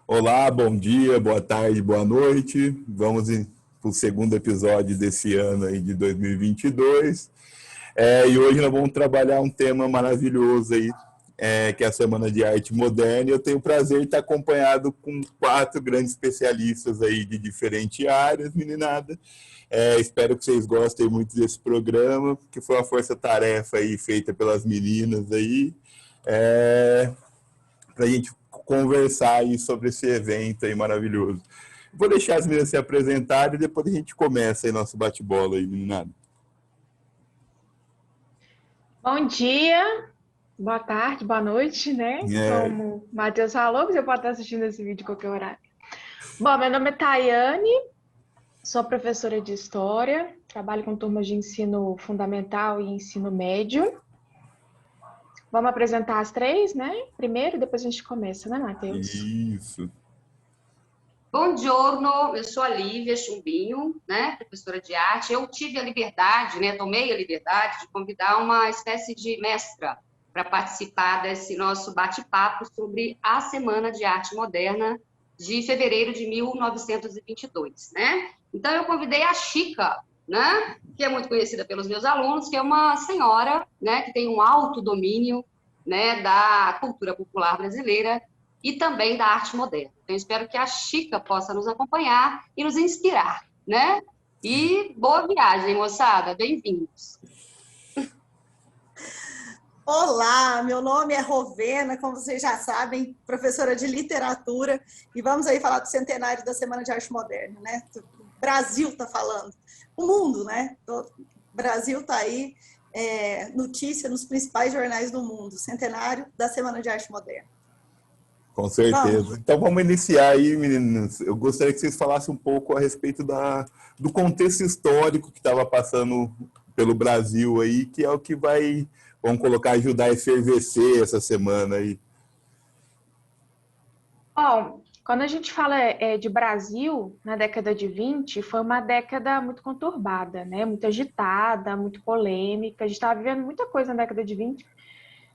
Olá, bom dia, boa tarde, boa noite. Vamos para o segundo episódio desse ano aí de 2022. E hoje nós vamos trabalhar um tema maravilhoso aí, que é a Semana de Arte Moderna. Eu tenho o prazer de estar acompanhado com 4 grandes especialistas aí de diferentes áreas, meninada. Espero que vocês gostem muito desse programa, que foi uma força-tarefa aí feita pelas meninas aí. Para a gente conversar aí sobre esse evento aí maravilhoso. Vou deixar as meninas se apresentarem e depois a gente começa aí nosso bate-bola aí, meninada. Bom dia, boa tarde, boa noite, né? É, Como o Matheus falou, você pode estar assistindo esse vídeo em qualquer horário. Bom, meu nome é Tayane, sou professora de História, trabalho com turmas de ensino fundamental e ensino médio. Vamos apresentar as três, né? Primeiro, depois a gente começa, né, Matheus? isso. Bom giorno, eu sou a Lívia Chumbinho, né, professora de arte. Eu tive a liberdade, né, tomei a liberdade de convidar uma espécie de mestra para participar desse nosso bate-papo sobre a Semana de Arte Moderna de fevereiro de 1922, né? Então, eu convidei a Chica, né, que é muito conhecida pelos meus alunos, que é uma senhora, né, que tem um alto domínio, né, da cultura popular brasileira e também da arte moderna. Então, espero que a Chica possa nos acompanhar e nos inspirar, né? E boa viagem, moçada. Bem-vindos. Olá, meu nome é Rovena, como vocês já sabem, professora de literatura, e vamos aí falar do centenário da Semana de Arte Moderna, né? O Brasil está falando, o mundo, né? O Brasil está aí, notícia nos principais jornais do mundo, centenário da Semana de Arte Moderna. Com certeza. Vamos. Então vamos iniciar aí, meninas. Eu gostaria que vocês falassem um pouco a respeito do contexto histórico que estava passando pelo Brasil aí, que é o que vai, vamos colocar, ajudar a efervescer essa semana aí. Bom, quando a gente fala de Brasil, na década de 20, foi uma década muito conturbada, né? Muito agitada, muito polêmica. A gente estava vivendo muita coisa na década de 20.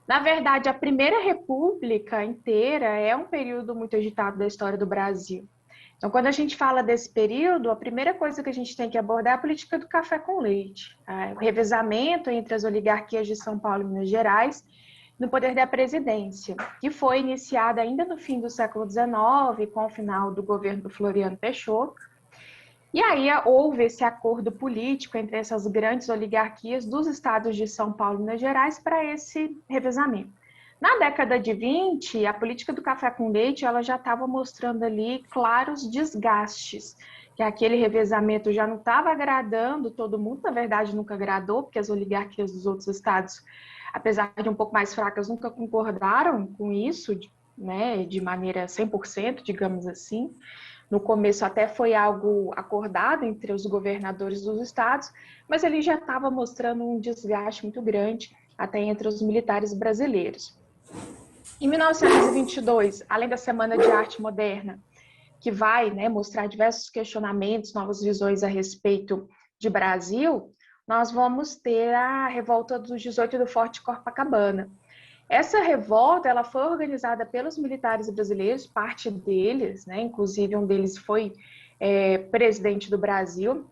Na verdade, a Primeira República inteira é um período muito agitado da história do Brasil. Então, quando a gente fala desse período, a primeira coisa que a gente tem que abordar é a política do café com leite, o revezamento entre as oligarquias de São Paulo e Minas Gerais no poder da presidência, que foi iniciada ainda no fim do século XIX, com o final do governo do Floriano Peixoto. E aí houve esse acordo político entre essas grandes oligarquias dos estados de São Paulo e Minas Gerais para esse revezamento. Na década de 20, a política do café com leite ela já estava mostrando ali claros desgastes, que aquele revezamento já não estava agradando todo mundo, na verdade nunca agradou, porque as oligarquias dos outros estados, apesar de um pouco mais fracas, nunca concordaram com isso, né, de maneira 100%, digamos assim. No começo até foi algo acordado entre os governadores dos estados, mas ele já estava mostrando um desgaste muito grande até entre os militares brasileiros. Em 1922, além da Semana de Arte Moderna, que vai, né, mostrar diversos questionamentos, novas visões a respeito de Brasil, nós vamos ter a revolta dos 18 do Forte Copacabana. Essa revolta ela foi organizada pelos militares brasileiros, parte deles, né, inclusive um deles foi presidente do Brasil,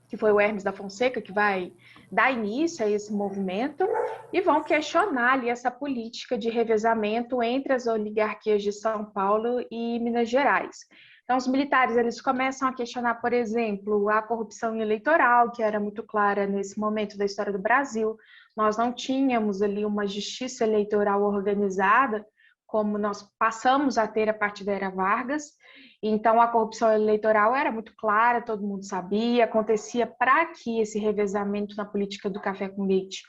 que foi o Hermes da Fonseca, que vai dar início a esse movimento, e vão questionar ali essa política de revezamento entre as oligarquias de São Paulo e Minas Gerais. Então, os militares eles começam a questionar, por exemplo, a corrupção eleitoral, que era muito clara nesse momento da história do Brasil. Nós não tínhamos ali uma justiça eleitoral organizada, como nós passamos a ter a partir da era Vargas. Então, a corrupção eleitoral era muito clara, todo mundo sabia, acontecia para que esse revezamento na política do café com leite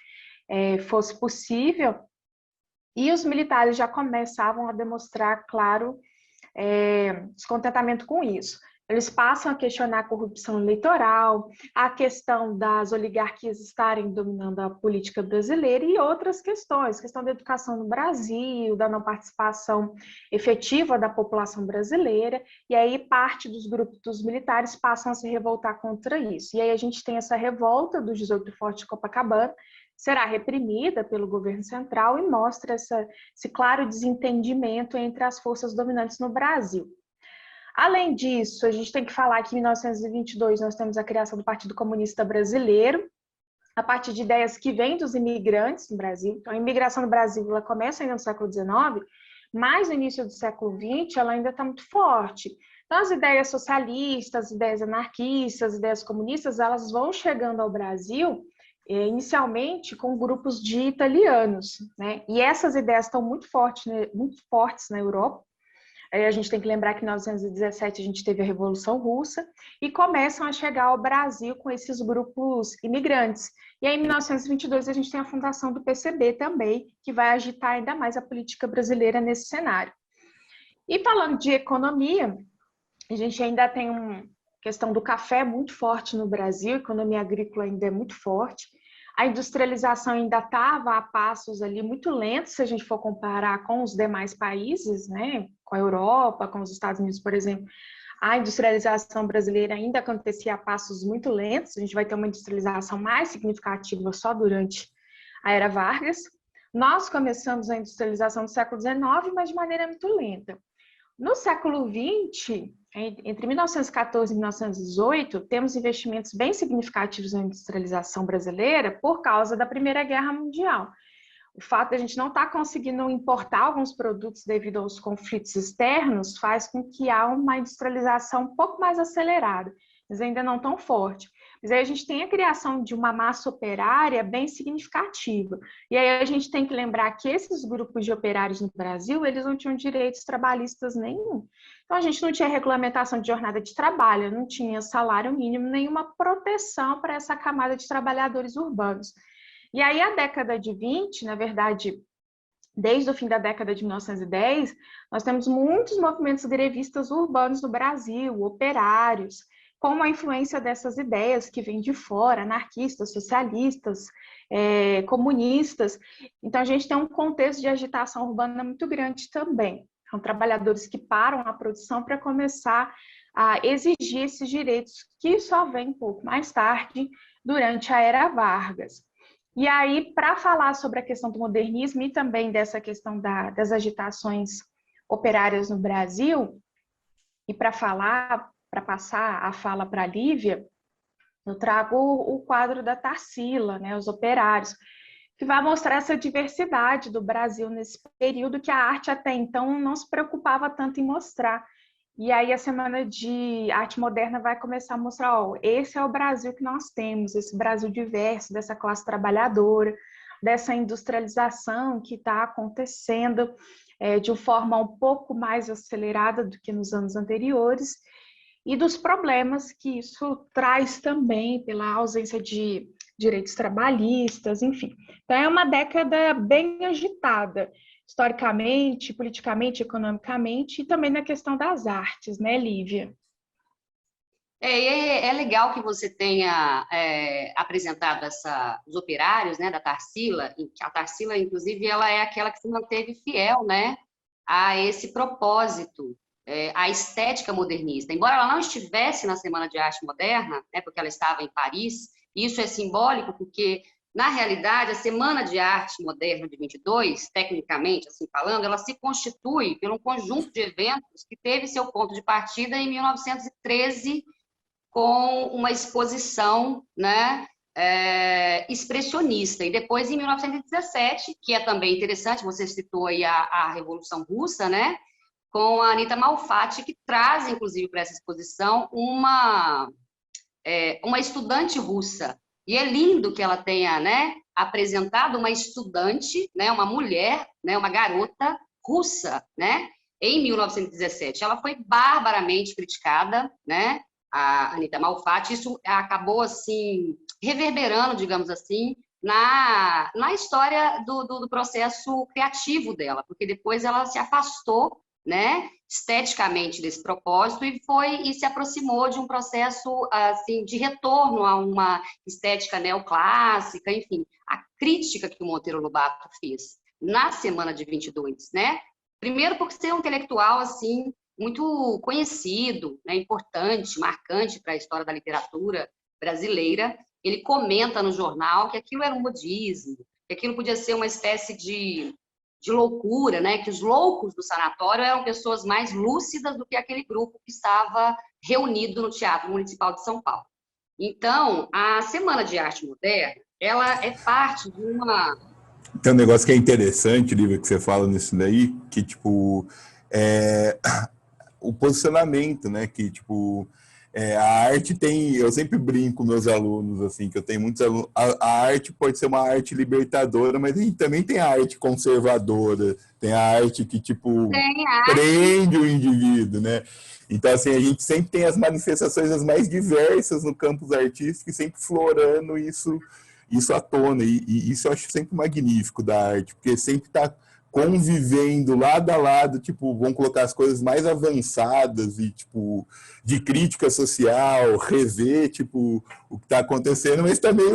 fosse possível. E os militares já começavam a demonstrar, claro, descontentamento com isso. Eles passam a questionar a corrupção eleitoral, a questão das oligarquias estarem dominando a política brasileira e outras questões, questão da educação no Brasil, da não participação efetiva da população brasileira, e aí parte dos grupos dos militares passam a se revoltar contra isso. E aí a gente tem essa revolta dos 18 do Forte de Copacabana, será reprimida pelo governo central e mostra esse claro desentendimento entre as forças dominantes no Brasil. Além disso, a gente tem que falar que em 1922 nós temos a criação do Partido Comunista Brasileiro, a partir de ideias que vêm dos imigrantes no Brasil. Então, a imigração no Brasil ela começa ainda no século XIX, mas no início do século XX ela ainda está muito forte. Então, as ideias socialistas, as ideias anarquistas, as ideias comunistas, elas vão chegando ao Brasil inicialmente com grupos de italianos, né? E essas ideias estão muito fortes na Europa. A gente tem que lembrar que em 1917 a gente teve a Revolução Russa e começam a chegar ao Brasil com esses grupos imigrantes. E aí, em 1922, a gente tem a fundação do PCB também, que vai agitar ainda mais a política brasileira nesse cenário. E falando de economia, a gente ainda tem uma questão do café muito forte no Brasil, a economia agrícola ainda é muito forte. A industrialização ainda estava a passos ali muito lentos, se a gente for comparar com os demais países, né? Com a Europa, com os Estados Unidos, por exemplo. A industrialização brasileira ainda acontecia a passos muito lentos, a gente vai ter uma industrialização mais significativa só durante a Era Vargas. Nós começamos a industrialização do século XIX, mas de maneira muito lenta. No século XX, entre 1914 e 1918, temos investimentos bem significativos na industrialização brasileira por causa da Primeira Guerra Mundial. O fato de a gente não estar conseguindo importar alguns produtos devido aos conflitos externos faz com que há uma industrialização um pouco mais acelerada, mas ainda não tão forte. Mas aí a gente tem a criação de uma massa operária bem significativa. E aí a gente tem que lembrar que esses grupos de operários no Brasil, eles não tinham direitos trabalhistas nenhum. Então a gente não tinha regulamentação de jornada de trabalho, não tinha salário mínimo, nenhuma proteção para essa camada de trabalhadores urbanos. E aí a década de 20, na verdade, desde o fim da década de 1910, nós temos muitos movimentos grevistas urbanos no Brasil, operários, com a influência dessas ideias que vêm de fora, anarquistas, socialistas, comunistas. Então, a gente tem um contexto de agitação urbana muito grande também. São trabalhadores que param a produção para começar a exigir esses direitos que só vêm um pouco mais tarde, durante a Era Vargas. E aí, para falar sobre a questão do modernismo e também dessa questão das agitações operárias no Brasil, e para passar a fala para a Lívia, eu trago o quadro da Tarsila, né, os operários, que vai mostrar essa diversidade do Brasil nesse período que a arte até então não se preocupava tanto em mostrar. E aí a Semana de Arte Moderna vai começar a mostrar, esse é o Brasil que nós temos, esse Brasil diverso, dessa classe trabalhadora, dessa industrialização que está acontecendo de uma forma um pouco mais acelerada do que nos anos anteriores, e dos problemas que isso traz também pela ausência de direitos trabalhistas, enfim. Então, é uma década bem agitada, historicamente, politicamente, economicamente, e também na questão das artes, né, Lívia? É legal que você tenha apresentado os operários, né, da Tarsila. A Tarsila, inclusive, ela é aquela que se manteve fiel, né, a esse propósito, a estética modernista. Embora ela não estivesse na Semana de Arte Moderna, né, porque ela estava em Paris, e isso é simbólico porque, na realidade, a Semana de Arte Moderna de 22, tecnicamente, assim falando, ela se constitui por um conjunto de eventos que teve seu ponto de partida em 1913, com uma exposição, né, expressionista. E depois, em 1917, que é também interessante, você citou aí a Revolução Russa, né, com a Anita Malfatti, que traz, inclusive, para essa exposição uma estudante russa. E é lindo que ela tenha, né, apresentado uma estudante, né, uma mulher, né, uma garota russa, né, em 1917. Ela foi barbaramente criticada, né, a Anita Malfatti. Isso acabou, assim, reverberando, digamos assim, na história do processo criativo dela, porque depois ela se afastou, né, esteticamente desse propósito e se aproximou de um processo assim de retorno a uma estética neoclássica, enfim, a crítica que o Monteiro Lobato fez na Semana de 22, né? Primeiro porque ser um intelectual assim muito conhecido, né, importante, marcante para a história da literatura brasileira. Ele comenta no jornal que aquilo era um modismo, que aquilo podia ser uma espécie de de loucura, né? Que os loucos do sanatório eram pessoas mais lúcidas do que aquele grupo que estava reunido no Teatro Municipal de São Paulo. Então, a Semana de Arte Moderna, ela é parte de uma... Tem um negócio que é interessante, Lívia, que você fala nisso daí, que, tipo, o posicionamento, né? Que, tipo, a arte tem... Eu sempre brinco com meus alunos, assim, que eu tenho muitos alunos... A arte pode ser uma arte libertadora, mas a gente também tem a arte conservadora, tem a arte que, tipo, prende o indivíduo, né? Então, assim, a gente sempre tem as manifestações as mais diversas no campus artístico e sempre florando isso à tona. E isso eu acho sempre magnífico da arte, porque sempre está convivendo lado a lado, tipo, vão colocar as coisas mais avançadas e, tipo, de crítica social, rever, tipo, o que está acontecendo, mas também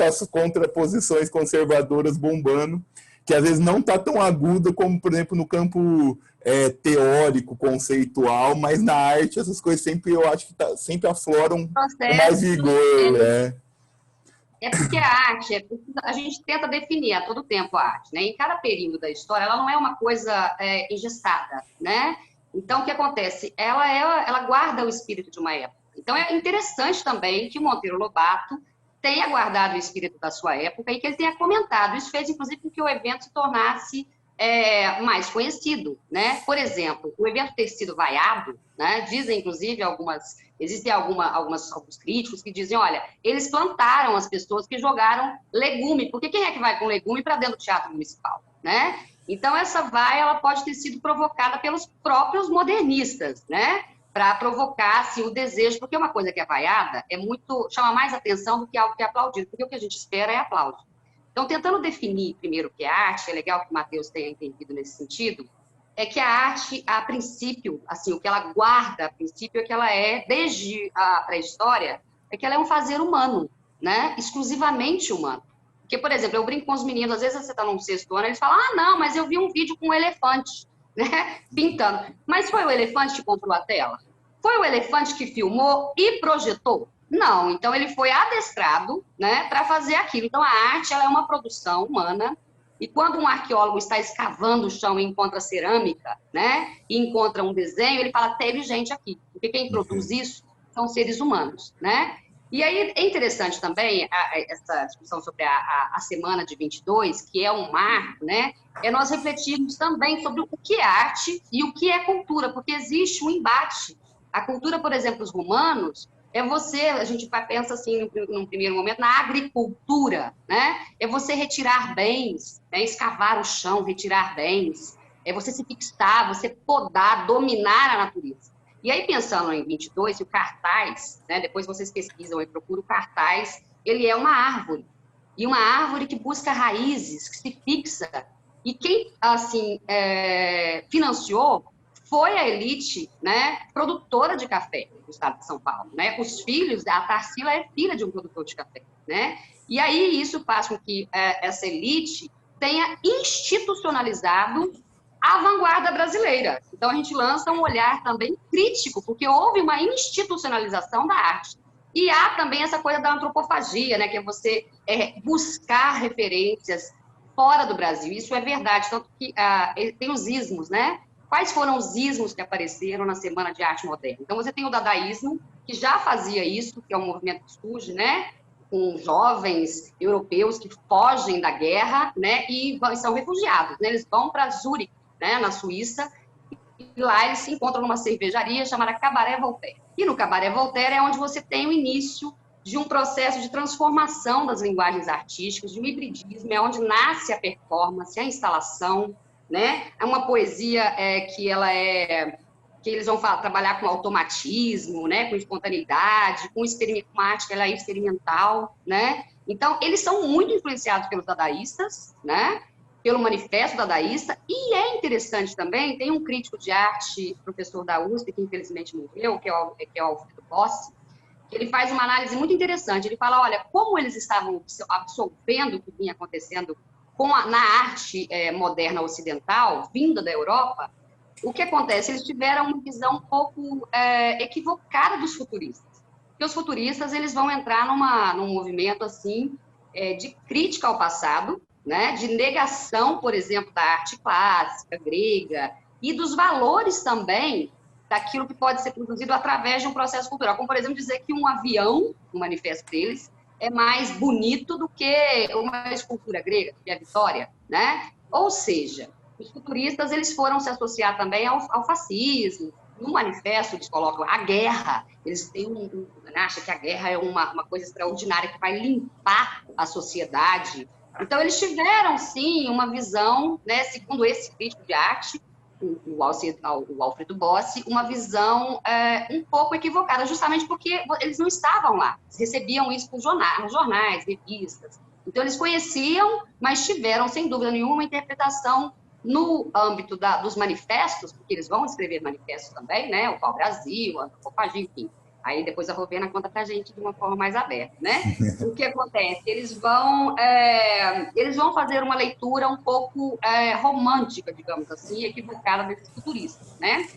as contraposições conservadoras bombando, que às vezes não está tão aguda como, por exemplo, no campo teórico, conceitual, mas na arte essas coisas sempre, eu acho que sempre afloram com mais vigor, né? É porque a arte, a gente tenta definir a todo tempo a arte, né? Em cada período da história, ela não é uma coisa engessada, né? Então, o que acontece? Ela guarda o espírito de uma época. Então, é interessante também que o Monteiro Lobato tenha guardado o espírito da sua época e que ele tenha comentado. Isso fez, inclusive, com que o evento se tornasse mais conhecido, né? Por exemplo, o evento ter sido vaiado, né? Dizem, inclusive, existem alguns críticos que dizem, olha, eles plantaram as pessoas que jogaram legume, porque quem é que vai com legume para dentro do Teatro Municipal, né? Então, essa vaia, ela pode ter sido provocada pelos próprios modernistas, né? Para provocar, assim, o desejo, porque uma coisa que é vaiada chama mais atenção do que algo que é aplaudido, porque o que a gente espera é aplauso. Então, tentando definir primeiro o que é arte, é legal que o Matheus tenha entendido nesse sentido, é que a arte, a princípio, assim, o que ela guarda, a princípio, é que ela é, desde a pré-história, é que ela é um fazer humano, né? Exclusivamente humano. Porque, por exemplo, eu brinco com os meninos, às vezes você está num sexto ano, eles falam, não, mas eu vi um vídeo com um elefante, né? Pintando. Mas foi o elefante que comprou a tela? Foi o elefante que filmou e projetou? Não, então ele foi adestrado, né, para fazer aquilo. Então a arte, ela é uma produção humana, e quando um arqueólogo está escavando o chão e encontra cerâmica, né, e encontra um desenho, ele fala, teve gente aqui, porque quem produz isso são seres humanos, né? E aí é interessante também essa discussão sobre a Semana de 22, que é um marco, né, nós refletirmos também sobre o que é arte e o que é cultura, porque existe um embate. A cultura, por exemplo, os romanos, a gente pensa assim, num primeiro momento, na agricultura, né? É você retirar bens, né? Escavar o chão, retirar bens, é você se fixar, você podar, dominar a natureza. E aí, pensando em 22, o cartaz, né? Depois vocês pesquisam e procuram o cartaz, ele é uma árvore, e uma árvore que busca raízes, que se fixa. E quem, assim, financiou foi a elite, né, produtora de café do estado de São Paulo, né? Os filhos, a Tarsila é filha de um produtor de café, né? E aí isso faz com que essa elite tenha institucionalizado a vanguarda brasileira. Então a gente lança um olhar também crítico, porque houve uma institucionalização da arte. E há também essa coisa da antropofagia, né, que é você buscar referências fora do Brasil. Isso é verdade, tanto que tem os ismos, né? Quais foram os ismos que apareceram na Semana de Arte Moderna? Então, você tem o dadaísmo, que já fazia isso, que é um movimento que surge, né, com jovens europeus que fogem da guerra, né, e são refugiados, né? Eles vão para Zurique, né, na Suíça, e lá eles se encontram numa cervejaria chamada Cabaret Voltaire. E no Cabaret Voltaire é onde você tem o início de um processo de transformação das linguagens artísticas, de um hibridismo, é onde nasce a performance, a instalação, né? É uma poesia que eles vão trabalhar com automatismo, né? Com espontaneidade, com uma arte que ela é experimental, né? Então, eles são muito influenciados pelos dadaístas, né? Pelo manifesto dadaísta, e é interessante também, tem um crítico de arte, professor da USP, que infelizmente morreu, que é o Alfredo Bossi, que ele faz uma análise muito interessante. Ele fala, olha, como eles estavam absorvendo o que vinha acontecendo na arte moderna ocidental, vinda da Europa, o que acontece? Eles tiveram uma visão um pouco equivocada dos futuristas. Porque os futuristas eles vão entrar num movimento assim, de crítica ao passado, né, de negação, por exemplo, da arte clássica, grega, e dos valores também daquilo que pode ser produzido através de um processo cultural. Como, por exemplo, dizer que um avião, no manifesto deles, é mais bonito do que uma escultura grega, que é a Vitória, né? Ou seja, os futuristas eles foram se associar também ao fascismo. No manifesto, eles colocam a guerra. Eles têm acham que a guerra é uma coisa extraordinária que vai limpar a sociedade. Então, eles tiveram, sim, uma visão, né, segundo esse crítico de arte, o Alfredo Bossi, uma visão um pouco equivocada, justamente porque eles não estavam lá. Eles recebiam isso nos jornais, revistas. Então, eles conheciam, mas tiveram, sem dúvida nenhuma, uma interpretação no âmbito dos manifestos, porque eles vão escrever manifestos também, né? O Pau-Brasil, a Antropofagia, enfim. Aí depois a Rovena conta para a gente de uma forma mais aberta, né? O que acontece? Eles vão fazer uma leitura um pouco romântica, digamos assim, equivocada desses futuristas, né?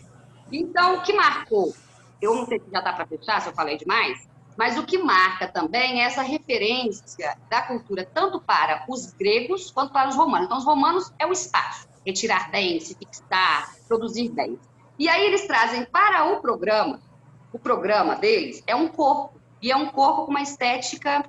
Então, o que marcou? Eu não sei se já está para fechar, se eu falei demais, mas o que marca também é essa referência da cultura tanto para os gregos quanto para os romanos. Então, os romanos é o espaço, retirar bens, se fixar, produzir bens. E aí eles trazem para o programa deles é um corpo, e é um corpo com uma estética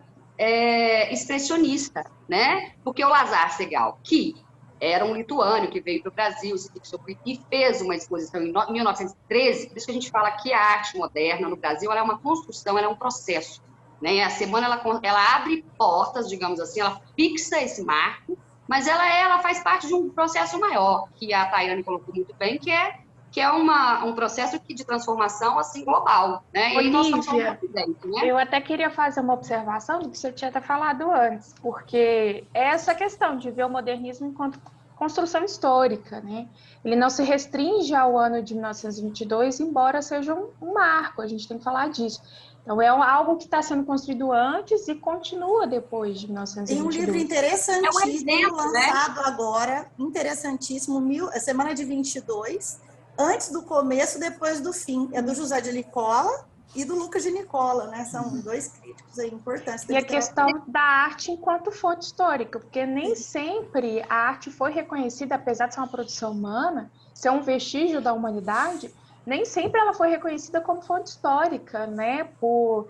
expressionista, né? Porque o Lazar Segal, que era um lituano que veio para o Brasil, se fixou e fez uma exposição em 1913, por isso que a gente fala que a arte moderna no Brasil ela é uma construção, ela é um processo, né? A semana ela abre portas, digamos assim, ela fixa esse marco, mas ela faz parte de um processo maior, que a Tayane colocou muito bem, que é um processo de transformação assim global, né? Olívia, e nós estamos falando presente, né? eu até queria fazer uma observação do que você tinha até falado antes, porque é essa questão de ver o modernismo enquanto construção histórica, né? Ele não se restringe ao ano de 1922, embora seja um marco, a gente tem que falar disso. Então, é algo que está sendo construído antes e continua depois de 1922. Tem um livro interessantíssimo, exemplo, lançado né? agora, interessantíssimo, semana de 22, antes do começo, depois do fim. É do José de Nicola e do Lucas de Nicola, né? São dois críticos aí importantes. E a questão da arte enquanto fonte histórica, porque nem sempre a arte foi reconhecida, apesar de ser uma produção humana, ser um vestígio da humanidade, nem sempre ela foi reconhecida como fonte histórica, né? Por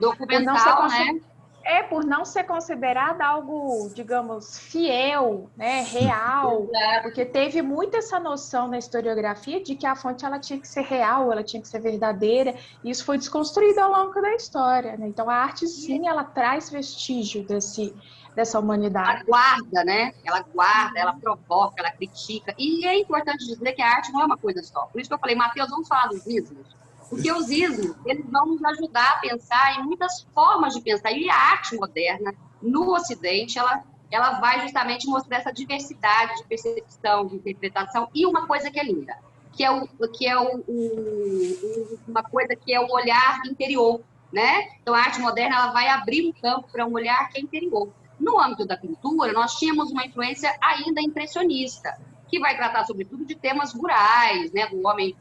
não ser considerada algo, digamos, fiel, né? Real, porque teve muito essa noção na historiografia de que a fonte ela tinha que ser real, ela tinha que ser verdadeira, e isso foi desconstruído ao longo da história, né? Então a arte sim, ela traz vestígio dessa humanidade. Ela guarda, né? Ela guarda, ela provoca, ela critica. E é importante dizer que a arte não é uma coisa só. Por isso que eu falei, Matheus, vamos falar dos ismos. Porque os ismos, eles vão nos ajudar a pensar em muitas formas de pensar. E a arte moderna, no Ocidente, ela vai justamente mostrar essa diversidade de percepção, de interpretação. E uma coisa que é linda, uma coisa que é o olhar interior, né? Então, a arte moderna ela vai abrir um campo para um olhar que é interior. No âmbito da pintura, nós tínhamos uma influência ainda impressionista, que vai tratar, sobretudo, de temas rurais, né? O homem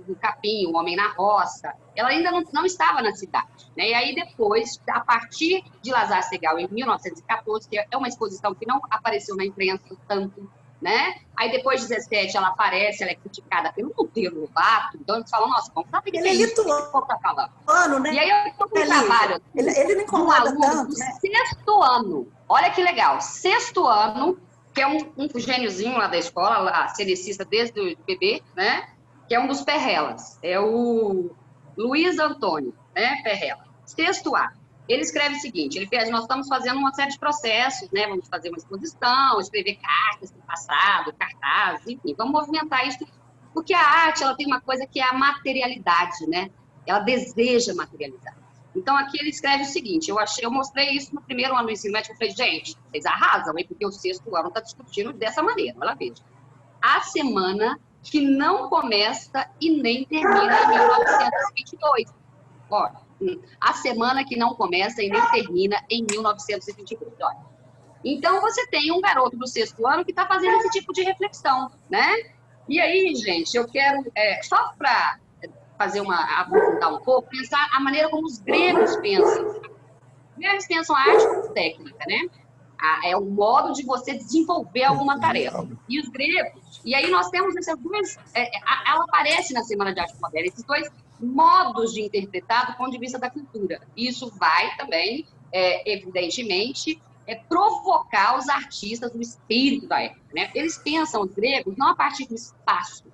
do capim, o homem na roça. Ela ainda não estava na cidade, né? E aí, depois, a partir de Lazar Segal, em 1914, que é uma exposição que não apareceu na imprensa tanto, né? Aí, depois de 17, ela aparece, ela é criticada pelo Monteiro Lobato, então eles falam, nossa, vamos saber o que é isso que o povo está falando. Né? E aí, eu estou com um trabalho ele não incomoda tanto, do né? 6º ano. Olha que legal, 6º ano, que é um gêniozinho lá da escola, a cenicista desde o bebê, né? Que é um dos Perrelas, é o Luiz Antônio, né? Perrela. 6º ano. Ele escreve o seguinte, nós estamos fazendo uma série de processos, né? Vamos fazer uma exposição, escrever cartas do passado, cartazes, enfim, vamos movimentar isso, porque a arte, ela tem uma coisa que é a materialidade, né? Ela deseja materializar. Então, aqui ele escreve o seguinte, eu mostrei isso no primeiro ano do ensino médio, eu falei, gente, vocês arrasam, hein? Porque o 6º ano está discutindo dessa maneira, olha, veja. A semana que não começa e nem termina em 1922. Olha, a semana que não começa e nem termina em 1922. Olha. Então, você tem um garoto do 6º ano que está fazendo esse tipo de reflexão, né? E aí, gente, eu quero, só para aprofundar um pouco, pensar a maneira como os gregos pensam. Eles pensam a arte como técnica, né? É um modo de você desenvolver alguma tarefa. E os gregos, e aí nós temos essas duas, ela aparece na Semana de Arte Moderna, esses dois modos de interpretar do ponto de vista da cultura. Isso vai também, evidentemente, provocar os artistas, o espírito da época, né? Eles pensam, os gregos, não a partir do espaço,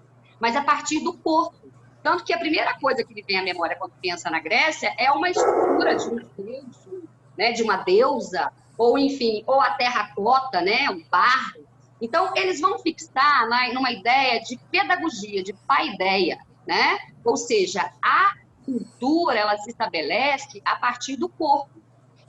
mas a partir do corpo. Tanto que a primeira coisa que me vem à memória quando pensa na Grécia é uma escultura de um deus, né, de uma deusa, ou enfim, ou a terracota, né, o barro. Então, eles vão fixar numa ideia de pedagogia, de paideia, né? Ou seja, a cultura ela se estabelece a partir do corpo.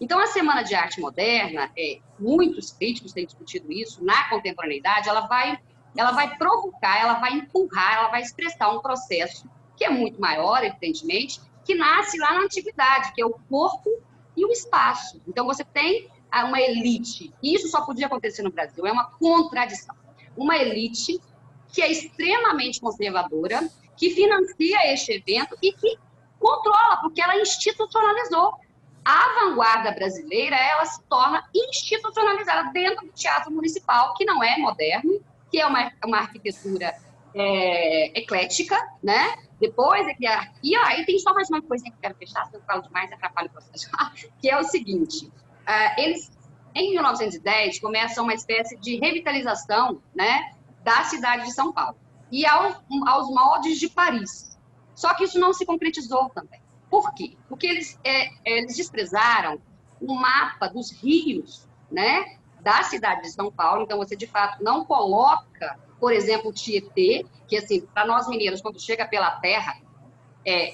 Então, a Semana de Arte Moderna, muitos críticos têm discutido isso, na contemporaneidade, ela vai provocar, ela vai empurrar, ela vai expressar um processo que é muito maior, evidentemente, que nasce lá na antiguidade, que é o corpo e o espaço. Então, você tem uma elite, e isso só podia acontecer no Brasil, é uma contradição. Uma elite que é extremamente conservadora, que financia este evento e que controla, porque ela institucionalizou. A vanguarda brasileira, ela se torna institucionalizada dentro do teatro municipal, que não é moderno, que é uma arquitetura eclética, né? Depois é que e aí tem só mais uma coisinha que eu quero fechar, se eu falo demais, atrapalho o processo, que é o seguinte, eles, em 1910, começam uma espécie de revitalização, né, da cidade de São Paulo, e aos moldes de Paris. Só que isso não se concretizou também. Por quê? Porque eles desprezaram o mapa dos rios, né, da cidade de São Paulo. Então, você, de fato, não coloca, por exemplo, o Tietê, que, assim, para nós mineiros, quando chega pela terra,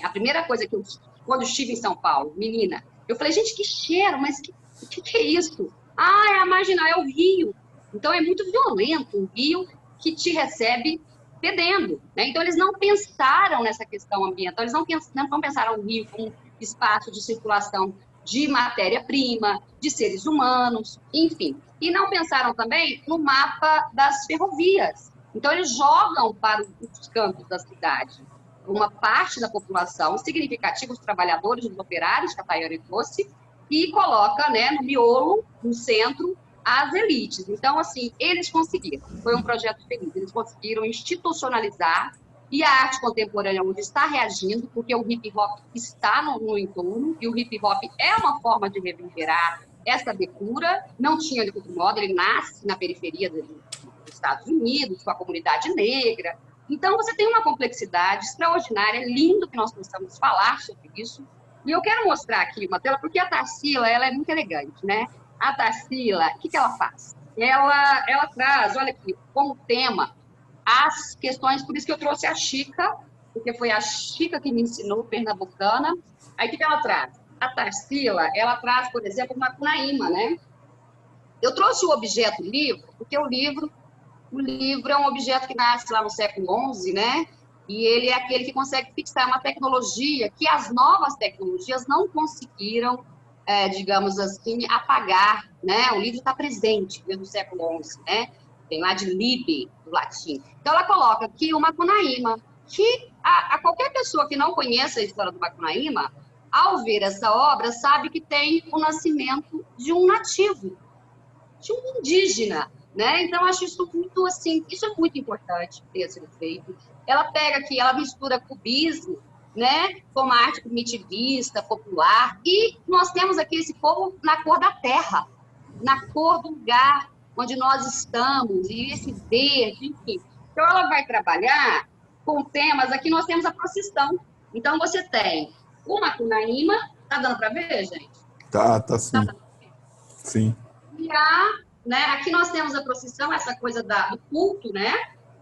a primeira coisa que eu, quando estive em São Paulo, menina, eu falei, gente, que cheiro, mas o que é isso? É a marginal, é o rio. Então, é muito violento um rio que te recebe fedendo, né? Então, eles não pensaram nessa questão ambiental, eles não pensaram no rio como espaço de circulação de matéria-prima, de seres humanos, enfim. E não pensaram também no mapa das ferrovias. Então, eles jogam para os campos da cidade uma parte da população significativa, os trabalhadores, os operários, que a Tayane trouxe, e coloca, né, no miolo, no centro, as elites. Então, assim, eles conseguiram. Foi um projeto feliz. Eles conseguiram institucionalizar, e a arte contemporânea hoje está reagindo, porque o hip-hop está no entorno, e o hip-hop é uma forma de reverberar essa decura. Não tinha de outro modo, ele nasce na periferia dos Estados Unidos, com a comunidade negra. Então, você tem uma complexidade extraordinária, é lindo que nós possamos falar sobre isso. E eu quero mostrar aqui uma tela, porque a Tarsila, ela é muito elegante, né? A Tarsila, o que ela faz? Ela traz, olha aqui, como tema, as questões, por isso que eu trouxe a Chica, porque foi a Chica que me ensinou, pernambucana. Aí, o que ela traz? A Tarsila, ela traz, por exemplo, uma Macunaíma, né? Eu trouxe o objeto livro, porque o livro é um objeto que nasce lá no século XI, né? E ele é aquele que consegue fixar uma tecnologia que as novas tecnologias não conseguiram, digamos assim, apagar, né? O livro está presente desde o século XI, né? Tem lá de libe, do latim. Então, ela coloca aqui o Macunaíma, que a qualquer pessoa que não conheça a história do Macunaíma, ao ver essa obra, sabe que tem o nascimento de um nativo, de um indígena, né? Então, acho isso muito, assim, isso é muito importante ter sido feito. Ela pega aqui, ela mistura cubismo, né, com uma arte primitivista, popular, e nós temos aqui esse povo na cor da terra, na cor do lugar onde nós estamos, e esse verde, enfim. Então, ela vai trabalhar com temas, aqui nós temos a procissão. Então, você tem o Macunaíma, tá dando para ver, gente? Tá sim. Sim. E né, aqui nós temos a procissão, essa coisa do culto, né?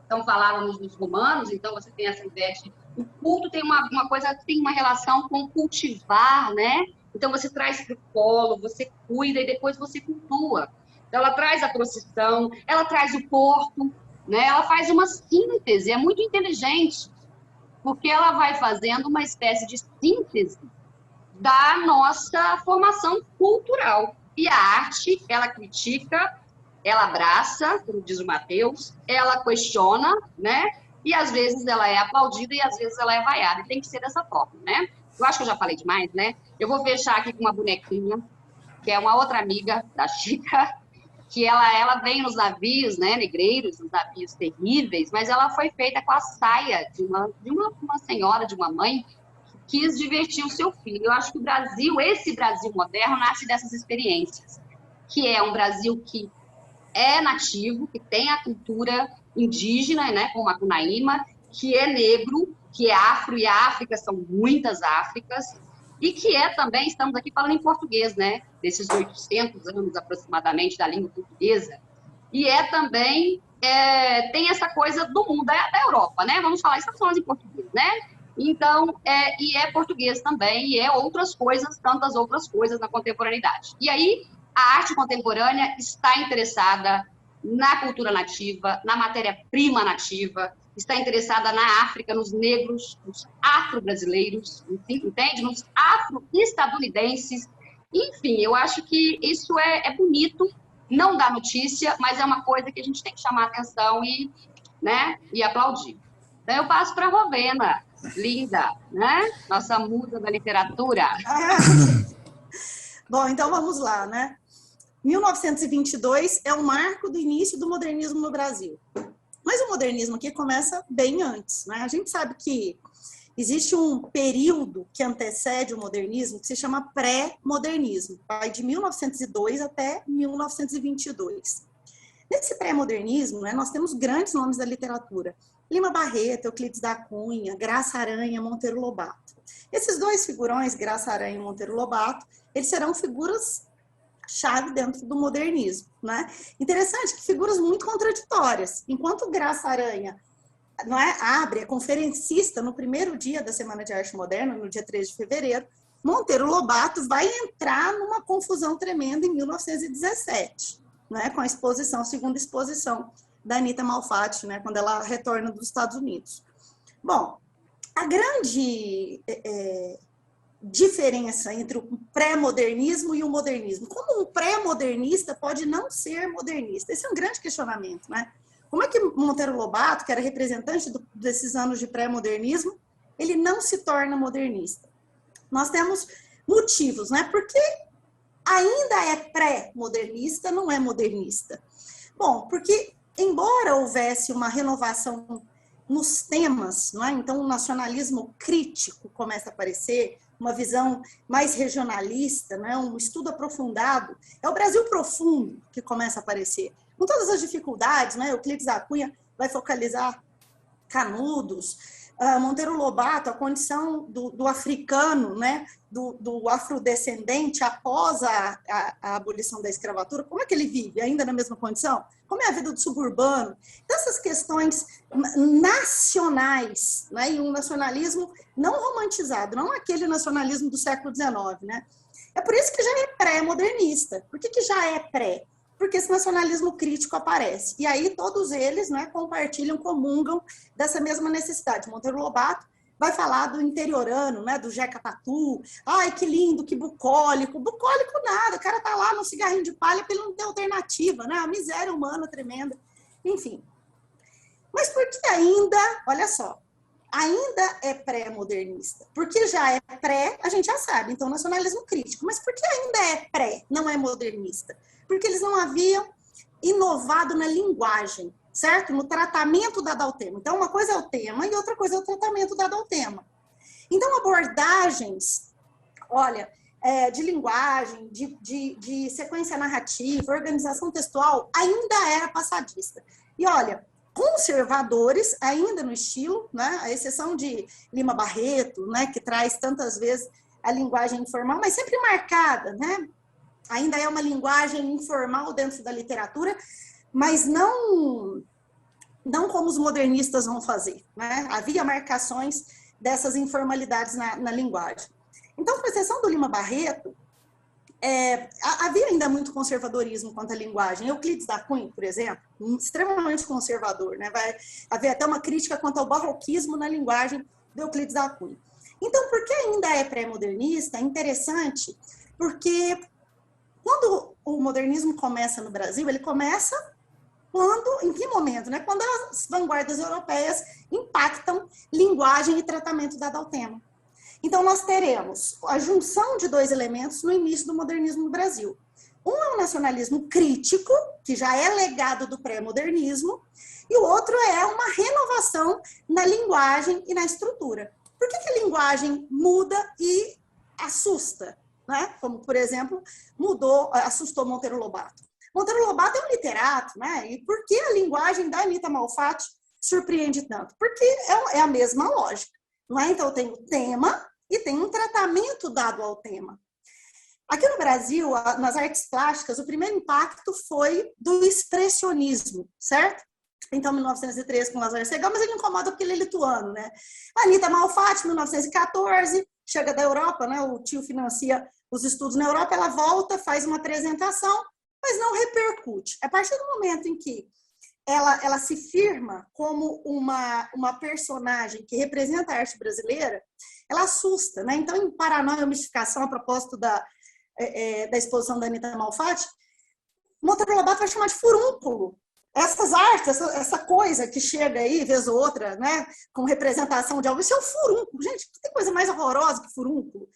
Então, falávamos dos romanos, então você tem essa ideia de... O culto tem uma coisa, tem uma relação com cultivar, né? Então, você traz para o colo, você cuida e depois você cultua. Então, ela traz a procissão, ela traz o porto, né? Ela faz uma síntese, é muito inteligente, porque ela vai fazendo uma espécie de síntese da nossa formação cultural. E a arte, ela critica, ela abraça, como diz o Mateus, ela questiona, né? E às vezes ela é aplaudida e às vezes ela é vaiada. E tem que ser dessa forma, né? Eu acho que eu já falei demais, né? Eu vou fechar aqui com uma bonequinha, que é uma outra amiga da Chica, que ela vem nos navios, né, negreiros, nos navios terríveis, mas ela foi feita com a saia de uma senhora, de uma mãe, que quis divertir o seu filho. Eu acho que o Brasil, esse Brasil moderno, nasce dessas experiências, que é um Brasil que é nativo, que tem a cultura indígena, né, como a Cunaíma, que é negro, que é afro, e a África são muitas Áfricas, e que é também, estamos aqui falando em português, né, desses 800 anos aproximadamente da língua portuguesa, e é também, tem essa coisa do mundo, da Europa, né, vamos falar, estamos falando em português, né, então, e é português também, e é outras coisas, tantas outras coisas na contemporaneidade. E aí, a arte contemporânea está interessada na cultura nativa, na matéria-prima nativa, está interessada na África, nos negros, nos afro-brasileiros, entende? Nos afro-estadunidenses. Enfim, eu acho que isso é bonito, não dá notícia, mas é uma coisa que a gente tem que chamar atenção e aplaudir. Então, eu passo para a Rovena, linda, né? Nossa musa da literatura. Bom, então vamos lá, né? 1922 é o marco do início do modernismo no Brasil. Mas o modernismo aqui começa bem antes, né? A gente sabe que existe um período que antecede o modernismo que se chama pré-modernismo, vai de 1902 até 1922. Nesse pré-modernismo, né, nós temos grandes nomes da literatura: Lima Barreto, Euclides da Cunha, Graça Aranha, Monteiro Lobato. Esses dois figurões, Graça Aranha e Monteiro Lobato, eles serão figuras chave dentro do modernismo, né? Interessante que figuras muito contraditórias. Enquanto Graça Aranha abre, é conferencista no primeiro dia da Semana de Arte Moderna, no dia 13 de fevereiro, Monteiro Lobato vai entrar numa confusão tremenda em 1917, né? Com a exposição, segunda exposição da Anita Malfatti, né? Quando ela retorna dos Estados Unidos. Bom, a grande diferença entre o pré-modernismo e o modernismo. Como um pré-modernista pode não ser modernista? Esse é um grande questionamento, né? Como é que Monteiro Lobato, que era representante desses anos de pré-modernismo, ele não se torna modernista? Nós temos motivos, né? Porque ainda é pré-modernista, não é modernista. Bom, porque embora houvesse uma renovação nos temas, não é? Então o nacionalismo crítico começa a aparecer, uma visão mais regionalista, né? Um estudo aprofundado. É o Brasil profundo que começa a aparecer. Com todas as dificuldades, né? Euclides da Cunha vai focalizar Canudos, Monteiro Lobato, a condição do africano, né? do afrodescendente após a abolição da escravatura. Como é que ele vive? Ainda na mesma condição? Como é a vida do suburbano? Então, essas questões nacionais, né? E um nacionalismo não romantizado, não aquele nacionalismo do século XIX, né? É por isso que já é pré-modernista. Por que já é pré? Porque esse nacionalismo crítico aparece. E aí todos eles, né, compartilham, comungam dessa mesma necessidade. Monteiro Lobato vai falar do interiorano, né, do Jeca Tatu. Ai, que lindo, que bucólico. Bucólico nada, o cara tá lá no cigarrinho de palha porque ele não tem alternativa, né? A miséria humana tremenda. Enfim. Mas por que ainda, olha só, ainda é pré-modernista? Porque já é pré, a gente já sabe, então nacionalismo crítico. Mas por que ainda é pré, não é modernista? Porque eles não haviam inovado na linguagem, certo? No tratamento dado ao tema. Então, uma coisa é o tema e outra coisa é o tratamento dado ao tema. Então, abordagens, olha, de linguagem, de sequência narrativa, organização textual, ainda era passadista. E, olha, conservadores, ainda no estilo, né? A exceção de Lima Barreto, né? Que traz tantas vezes a linguagem informal, mas sempre marcada, né? Ainda é uma linguagem informal dentro da literatura, mas não como os modernistas vão fazer, né? Havia marcações dessas informalidades na linguagem. Então, com exceção do Lima Barreto, havia ainda muito conservadorismo quanto à linguagem. Euclides da Cunha, por exemplo, extremamente conservador, né? Vai haver até uma crítica quanto ao barroquismo na linguagem do Euclides da Cunha. Então, por que ainda é pré-modernista? É interessante, porque quando o modernismo começa no Brasil, ele começa em que momento? Né? Quando as vanguardas europeias impactam linguagem e tratamento dado ao tema. Então, nós teremos a junção de dois elementos no início do modernismo no Brasil. Um é um nacionalismo crítico, que já é legado do pré-modernismo, e o outro é uma renovação na linguagem e na estrutura. Por que a linguagem muda e assusta? Né? Como, por exemplo, assustou Monteiro Lobato. Monteiro Lobato é um literato, né? E por que a linguagem da Anita Malfatti surpreende tanto? Porque é a mesma lógica. Não é? Então, tem o tema e tem um tratamento dado ao tema. Aqui no Brasil, nas artes plásticas, o primeiro impacto foi do expressionismo, certo? Então, 1903 com Lázaro Segall, mas ele incomoda porque ele é lituano, né? Anita Malfatti, 1914, chega da Europa, né? O tio financia os estudos na Europa, ela volta, faz uma apresentação, mas não repercute. A partir do momento em que ela se firma como uma personagem que representa a arte brasileira, ela assusta, né? Então, em Paranoia e Mistificação, a propósito da exposição da Anita Malfatti, Monteiro Lobato vai chamar de furúnculo. Essas artes, essa coisa que chega aí, vez ou outra, né, com representação de algo, isso é um furúnculo. Gente, tem coisa mais horrorosa que furúnculo,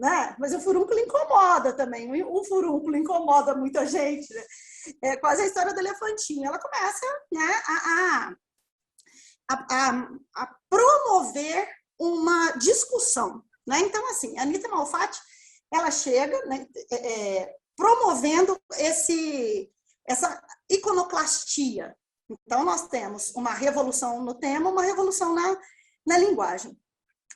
né? Mas o furúnculo incomoda também. O furúnculo incomoda muita gente, né? É quase a história do elefantinho. Ela começa, né, a promover uma discussão, né? Então, assim, a Anita Malfatti, ela chega, né, promovendo essa iconoclastia. Então, nós temos uma revolução no tema, uma revolução na linguagem.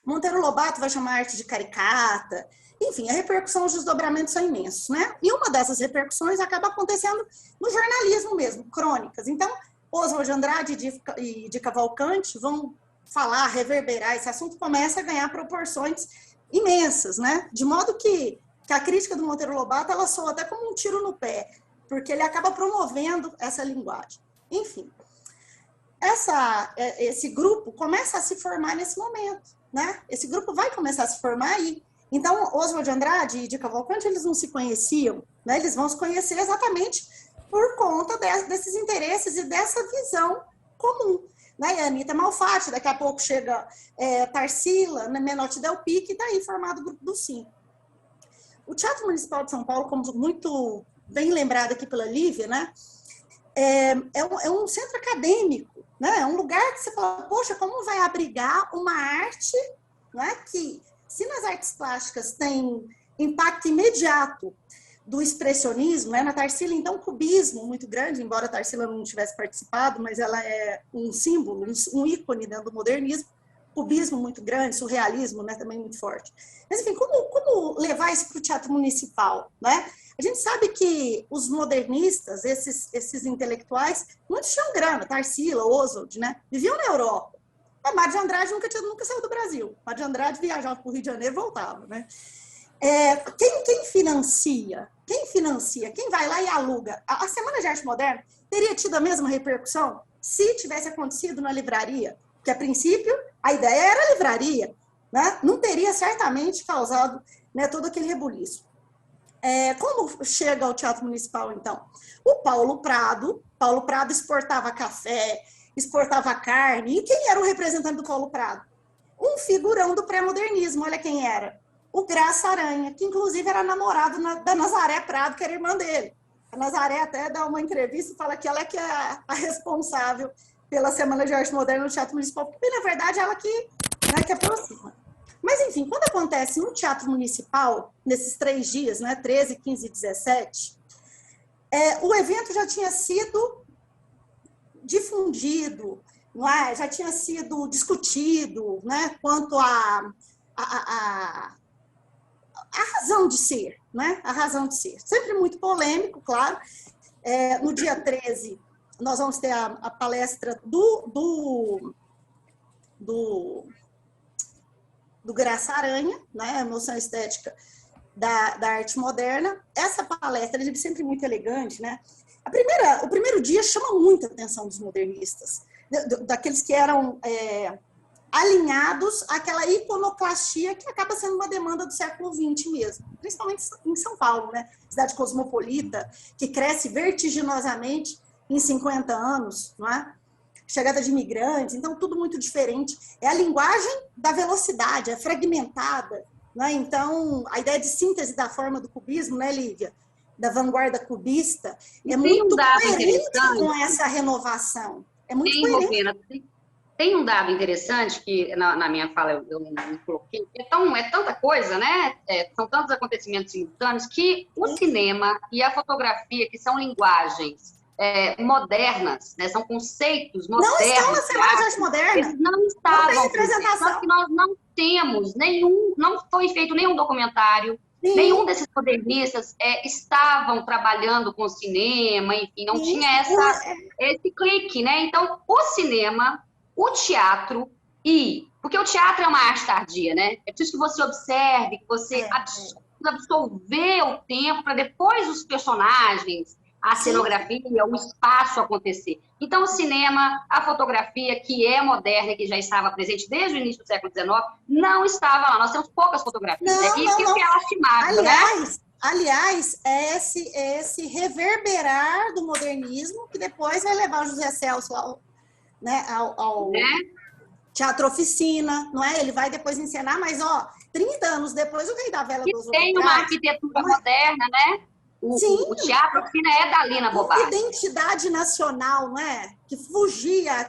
Monteiro Lobato vai chamar a arte de caricata. Enfim, a repercussão, os desdobramentos são imensos, né? E uma dessas repercussões acaba acontecendo no jornalismo mesmo, crônicas. Então, Oswald de Andrade e de Cavalcante vão falar, reverberar, esse assunto começa a ganhar proporções imensas, né? De modo que a crítica do Monteiro Lobato, ela soa até como um tiro no pé, porque ele acaba promovendo essa linguagem. Enfim, esse grupo começa a se formar nesse momento, né? Esse grupo vai começar a se formar aí. Então, Oswald de Andrade e de Cavalcante, eles não se conheciam, né? Eles vão se conhecer exatamente por conta desses interesses e dessa visão comum. Né? E a Anita Malfatti, daqui a pouco chega Tarsila, Menotti Del Pique, e está aí formado o Grupo dos Cinco. O Teatro Municipal de São Paulo, como muito bem lembrado aqui pela Lívia, né? É um centro acadêmico, né? É um lugar que você fala, poxa, como vai abrigar uma arte, né? Que, se nas artes plásticas tem impacto imediato do expressionismo, né? Na Tarsila, então, cubismo muito grande, embora a Tarsila não tivesse participado, mas ela é um símbolo, um ícone dentro do modernismo, cubismo muito grande, surrealismo, né? Também muito forte. Mas, enfim, como levar isso para o teatro municipal, né? A gente sabe que os modernistas, esses intelectuais, muitos tinham grana, Tarsila, Oswald, né? Viviam na Europa. A Mário de Andrade nunca saiu do Brasil. Mário de Andrade viajava para o Rio de Janeiro e voltava, né? Quem financia? Quem financia? Quem vai lá e aluga? A Semana de Arte Moderna teria tido a mesma repercussão se tivesse acontecido na livraria, porque, a princípio, a ideia era a livraria, né? Não teria certamente causado, né, todo aquele rebuliço. Como chega ao Teatro Municipal, então? O Paulo Prado exportava café, exportava carne. E quem era o representante do Paulo Prado? Um figurão do pré-modernismo, olha quem era. O Graça Aranha, que inclusive era namorado da Nazaré Prado, que era irmã dele. A Nazaré até dá uma entrevista e fala que ela é que é a responsável pela Semana de Arte Moderna no Teatro Municipal, porque, na verdade, ela que aproxima. Mas, enfim, quando acontece no Teatro Municipal, nesses 3 dias, né, 13, 15 e 17, o evento já tinha sido difundido, não é? Já tinha sido discutido, né, quanto à razão de ser, né? A razão de ser. Sempre muito polêmico, claro. No dia 13, nós vamos ter a palestra do Graça Aranha, né? A noção estética da arte moderna. Essa palestra é sempre muito elegante, né? O primeiro dia chama muita atenção dos modernistas, daqueles que eram alinhados àquela iconoclastia que acaba sendo uma demanda do século XX mesmo, principalmente em São Paulo, né? Cidade cosmopolita, que cresce vertiginosamente em 50 anos, não é? Chegada de imigrantes, então tudo muito diferente. É a linguagem da velocidade, é fragmentada, né? Então, a ideia de síntese da forma do cubismo, né, Lívia? da vanguarda cubista, é Tem muito um dado coerente interessante. com essa renovação. É muito Tem, coerente. Rovena, tem um dado interessante que na minha fala eu não coloquei. É tanta coisa, né? São tantos acontecimentos simultâneos que o cinema e a fotografia, que são linguagens modernas, né? São conceitos modernos. Não estão na Semana de Arte Moderna. Eles não estavam. Não tem representação. Só que nós não temos nenhum, não foi feito nenhum documentário. Sim. Nenhum desses modernistas estavam trabalhando com cinema, enfim, não tinha esse clique, né? Então, o cinema, o teatro porque o teatro é uma arte tardia, né? É preciso que você observe, que você absorver o tempo para depois os personagens, a cenografia, o espaço acontecer. Então, o cinema, a fotografia, que é moderna, que já estava presente desde o início do século XIX, não estava lá. Nós temos poucas fotografias. Isso é lastimável, Aliás, é esse reverberar do modernismo que depois vai levar o José Celso ao Teatro Oficina, não é? Ele vai depois encenar, mas, 30 anos depois, o Rei da Vela dos tem uma arquitetura moderna, né? O Teatro Oficina é da Lina Bobatti. Identidade nacional, não é? Que fugia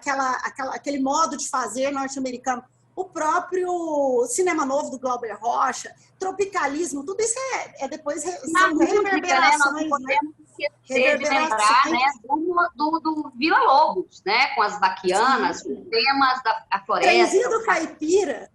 aquele modo de fazer norte-americano. O próprio Cinema Novo do Glauber Rocha, tropicalismo, tudo isso depois são reverberações, né? Reverberações, né? Do Vila Lobos, né? Com as baquianas, os temas da floresta. Trenzinho do Caipira.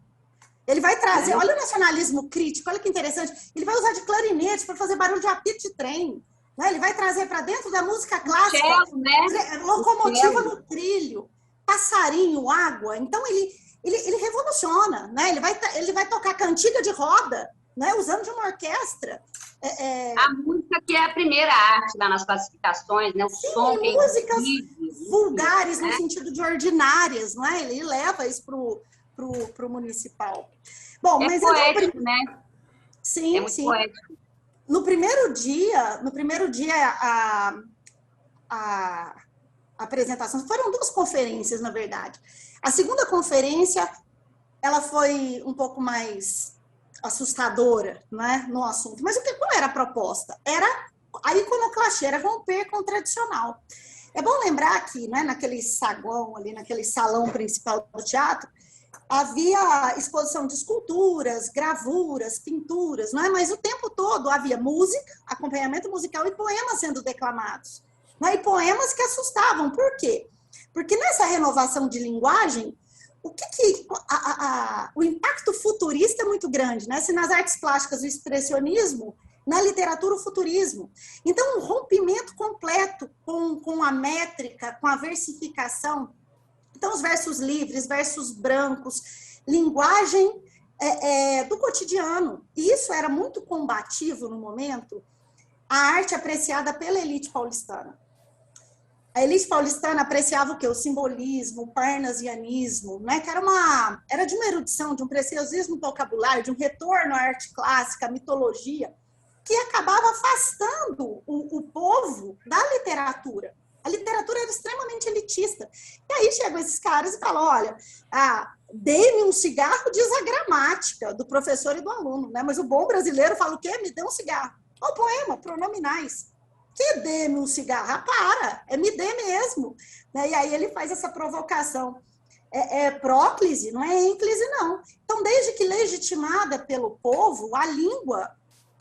Ele vai trazer, olha o nacionalismo crítico, olha que interessante. Ele vai usar de clarinete para fazer barulho de apito de trem. Né? Ele vai trazer para dentro da música clássica, cello, né? Locomotiva no trilho, passarinho, água. Então, ele revoluciona. Né? Ele vai tocar cantiga de roda, né? Usando de uma orquestra. A música que é a primeira arte lá nas classificações, né? O som que músicas vulgares, né? No sentido de ordinárias. Né? Ele leva isso para o municipal. Bom, mas poético, né? Sim, muito poético. No primeiro dia a apresentação, foram 2 conferências, na verdade. A segunda conferência, ela foi um pouco mais assustadora, né, no assunto. Mas qual era a proposta? Era a iconoclastia, era romper com o tradicional. É bom lembrar que, né, naquele saguão ali, naquele salão principal do teatro, havia exposição de esculturas, gravuras, pinturas, não é? Mas o tempo todo havia música, acompanhamento musical e poemas sendo declamados. Não é? E poemas que assustavam. Por quê? Porque nessa renovação de linguagem, o impacto futurista é muito grande, né? Se nas artes plásticas o expressionismo, na literatura o futurismo. Então, um rompimento completo com a métrica, com a versificação. Então, os versos livres, versos brancos, linguagem do cotidiano. E isso era muito combativo no momento, a arte apreciada pela elite paulistana. A elite paulistana apreciava o quê? O simbolismo, o parnasianismo, né? Que era de uma erudição, de um preciosismo vocabulário, de um retorno à arte clássica, à mitologia, que acabava afastando o povo da literatura. A literatura era extremamente elitista. E aí chegam esses caras e falam, olha, dê-me um cigarro diz a gramática do professor e do aluno, né? Mas o bom brasileiro fala o quê? Me dê um cigarro. Olha o poema, pronominais. Que dê-me um cigarro? Para, me dê mesmo. Né? E aí ele faz essa provocação. É próclise, não é ênclise, não. Então, desde que legitimada pelo povo, a língua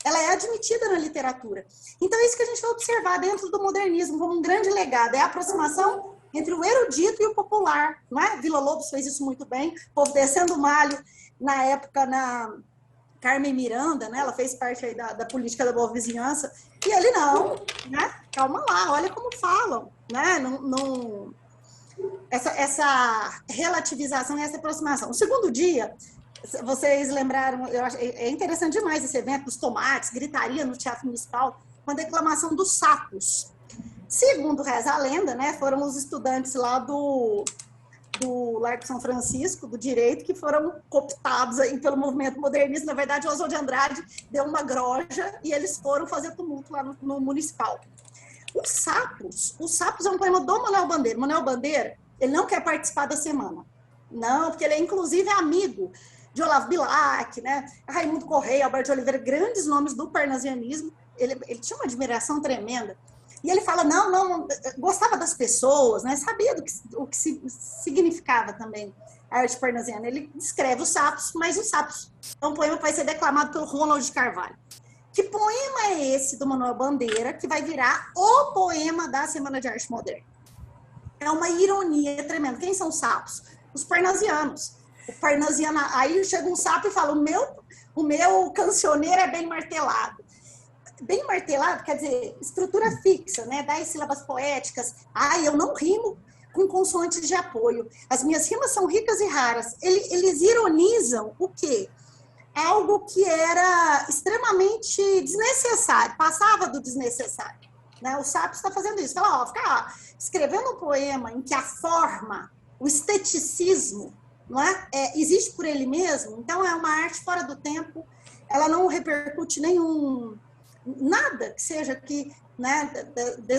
ela é admitida na literatura. Então, é isso que a gente vai observar dentro do modernismo como um grande legado, é a aproximação entre o erudito e o popular, não é? Vila Lobos fez isso muito bem, o povo descendo o malho, na época, na Carmen Miranda, né? Ela fez parte aí da política da boa vizinhança, e ele não, né? Calma lá, olha como falam, né? Essa relativização e essa aproximação. O segundo dia, vocês lembraram, eu acho, é interessante demais esse evento dos tomates, gritaria no Teatro Municipal, com a declamação dos sapos. Segundo reza a lenda, né, foram os estudantes lá do Largo São Francisco, do Direito, que foram cooptados aí pelo movimento modernista. Na verdade, o Oswald de Andrade deu uma groja e eles foram fazer tumulto lá no Municipal. Os sapos é um poema do Manuel Bandeira. Manuel Bandeira, ele não quer participar da semana. Não, porque ele é, inclusive, amigo de Olavo Bilac, né? Raimundo Correia, Alberto de Oliveira, grandes nomes do parnasianismo, ele tinha uma admiração tremenda. E ele fala, não, gostava das pessoas, né? Sabia o que significava também a arte parnasiana. Ele descreve os sapos, mas os sapos é um poema que vai ser declamado pelo Ronald de Carvalho. Que poema é esse do Manuel Bandeira que vai virar o poema da Semana de Arte Moderna? É uma ironia tremenda. Quem são os sapos? Os parnasianos. O parnasiano, aí chega um sapo e fala, o meu cancioneiro é bem martelado. Bem martelado quer dizer estrutura fixa, né? 10 sílabas poéticas. Eu não rimo com consoantes de apoio. As minhas rimas são ricas e raras. Eles ironizam o quê? Algo que era extremamente desnecessário, passava do desnecessário. Né? O Sapo está fazendo isso. Fala, fica escrevendo um poema em que a forma, o esteticismo, não é? Existe por ele mesmo, então é uma arte fora do tempo, ela não repercute nada que seja aqui, né,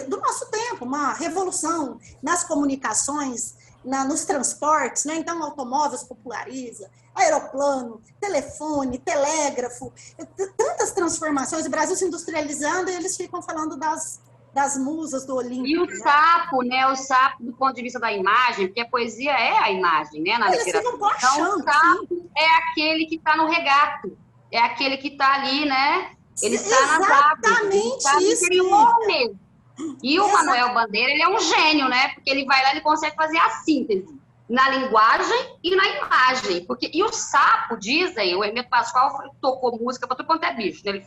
do nosso tempo, uma revolução nas comunicações, nos transportes, né? Então, automóveis populariza, aeroplano, telefone, telégrafo, tantas transformações, o Brasil se industrializando e eles ficam falando das musas do Olimpo. E o sapo, né? O sapo, do ponto de vista da imagem, porque a poesia é a imagem, né? Na literatura. Ficam coachando, então, o sapo é aquele que está no regato, é aquele que está ali, né? Ele está nas águas, ele está no interior mesmo. E o Manuel Bandeira, ele é um gênio, né? Porque ele vai lá, ele consegue fazer a síntese na linguagem e na imagem. E o sapo, dizem, o Hermeto Pascoal tocou música para tudo quanto é bicho, né?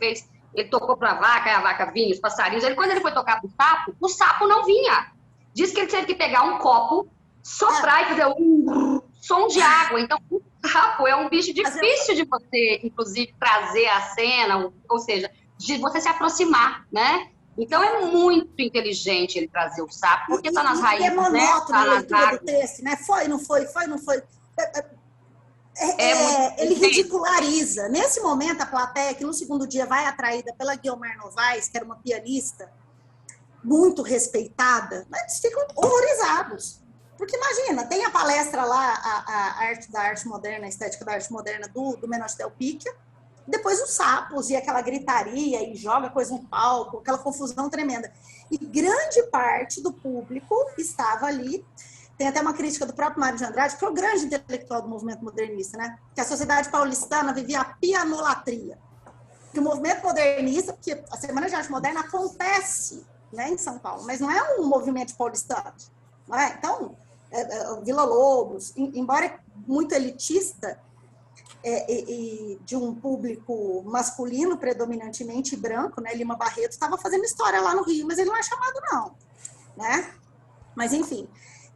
Ele tocou para a vaca vinha, os passarinhos. Quando ele foi tocar para o sapo não vinha. Diz que ele teve que pegar um copo, soprar e fazer um som de água. Então, o sapo é um bicho difícil de você, inclusive, trazer à cena, ou seja, de você se aproximar, né? Então, é muito inteligente ele trazer o sapo, porque está nas raízes, é monótono, né? Tá a leitura do texto, né? Foi, não foi. Ele ridiculariza. Nesse momento, a plateia, que no segundo dia vai atraída pela Guiomar Novaes, que era uma pianista muito respeitada, eles ficam horrorizados. Porque imagina, tem a palestra lá, a arte da arte moderna, a estética da arte moderna do Menotti Del Picchia, depois os sapos e aquela gritaria e joga coisa no palco, aquela confusão tremenda. E grande parte do público estava ali. Tem até uma crítica do próprio Mário de Andrade, que é o grande intelectual do movimento modernista, né? Que a sociedade paulistana vivia a pianolatria. Que o movimento modernista, porque a Semana de Arte Moderna acontece, né, em São Paulo, mas não é um movimento paulistano. Não é? Então, Vila Lobos, embora muito elitista, e de um público masculino, predominantemente branco, né? Lima Barreto estava fazendo história lá no Rio, mas ele não é chamado, não. Né? Mas, enfim,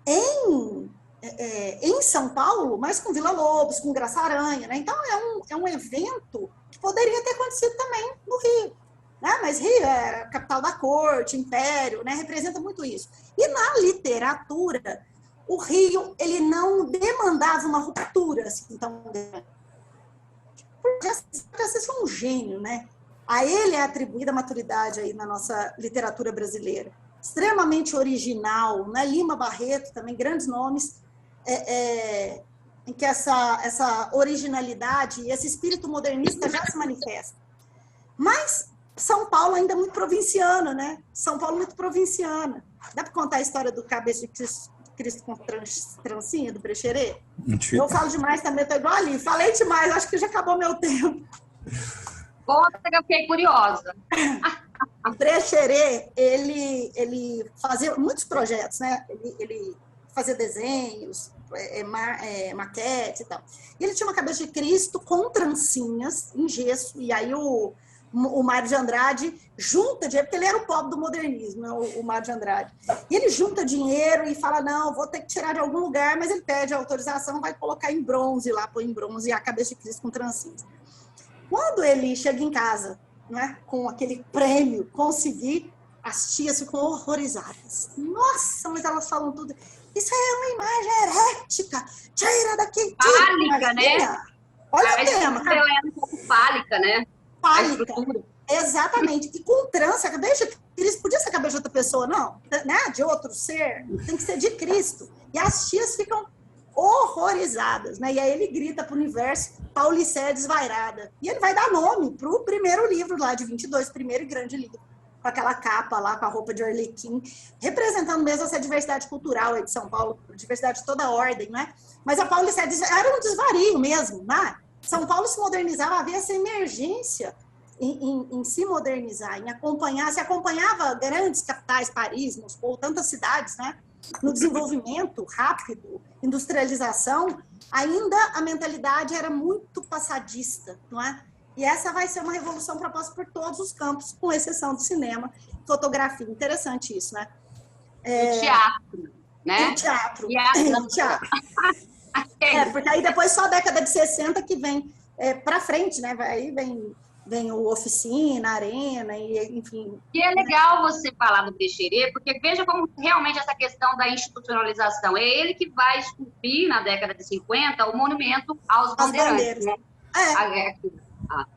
em São Paulo, mas com Vila Lobos, com Graça Aranha, né? Então, é um evento que poderia ter acontecido também no Rio. Né? Mas Rio é a capital da corte, império, né? Representa muito isso. E na literatura, o Rio ele não demandava uma ruptura assim, tão grande. Você é um gênio, né? A ele é atribuída a maturidade aí na nossa literatura brasileira. Extremamente original, né? Lima Barreto, também grandes nomes, em que essa originalidade e esse espírito modernista já se manifesta. Mas São Paulo ainda é muito provinciana, né? São Paulo muito provinciana. Dá para contar a história do cabeça de Cristo com trancinha, do Brecheret? Eu falo demais também, estou igual ali. Falei demais, acho que já acabou meu tempo. Conta que eu fiquei curiosa. O Brecheret, ele fazia muitos projetos, né? Ele fazia desenhos, maquetes e tal. E ele tinha uma cabeça de Cristo com trancinhas em gesso, e aí o Mário de Andrade junta dinheiro, porque ele era o pobre do modernismo, né, o Mário de Andrade. E ele junta dinheiro e fala, não, vou ter que tirar de algum lugar, mas ele pede a autorização, vai colocar em bronze lá, põe em bronze a cabeça de Cristo com trancinhas. Quando ele chega em casa, né, com aquele prêmio, conseguir, as tias ficam horrorizadas. Nossa, mas elas falam tudo. Isso é uma imagem herética. Tira daqui. Fálica, né? Olha o tema. Ela é um pouco fálica, né? Fálica. Exatamente. E com trança, a cabeça de Cristo podia ser a cabeça de outra pessoa, não. Né? De outro ser. Tem que ser de Cristo. E as tias ficam horrorizadas, né? E aí ele grita para o universo, Paulicéia desvairada. E ele vai dar nome para o primeiro livro lá de 22, primeiro e grande livro, com aquela capa lá, com a roupa de Arlequim, representando mesmo essa diversidade cultural aí de São Paulo, diversidade de toda a ordem, né? Mas a Paulicéia era um desvario mesmo, né? São Paulo se modernizava, havia essa emergência em se modernizar, em acompanhar, se acompanhava grandes capitais, Paris, Moscou, tantas cidades, né? No desenvolvimento rápido, industrialização, ainda a mentalidade era muito passadista, não é? E essa vai ser uma revolução proposta por todos os campos, com exceção do cinema, fotografia. Interessante isso, né? O teatro, né? E o teatro. E a o teatro. Porque aí depois só a década de 60 que vem para frente, né? Aí vem o Oficina, a Arena, e, enfim. E é legal você falar do Brecheret, porque veja como realmente essa questão da institucionalização. É ele que vai esculpir, na década de 50, o monumento aos bandeirantes. Né?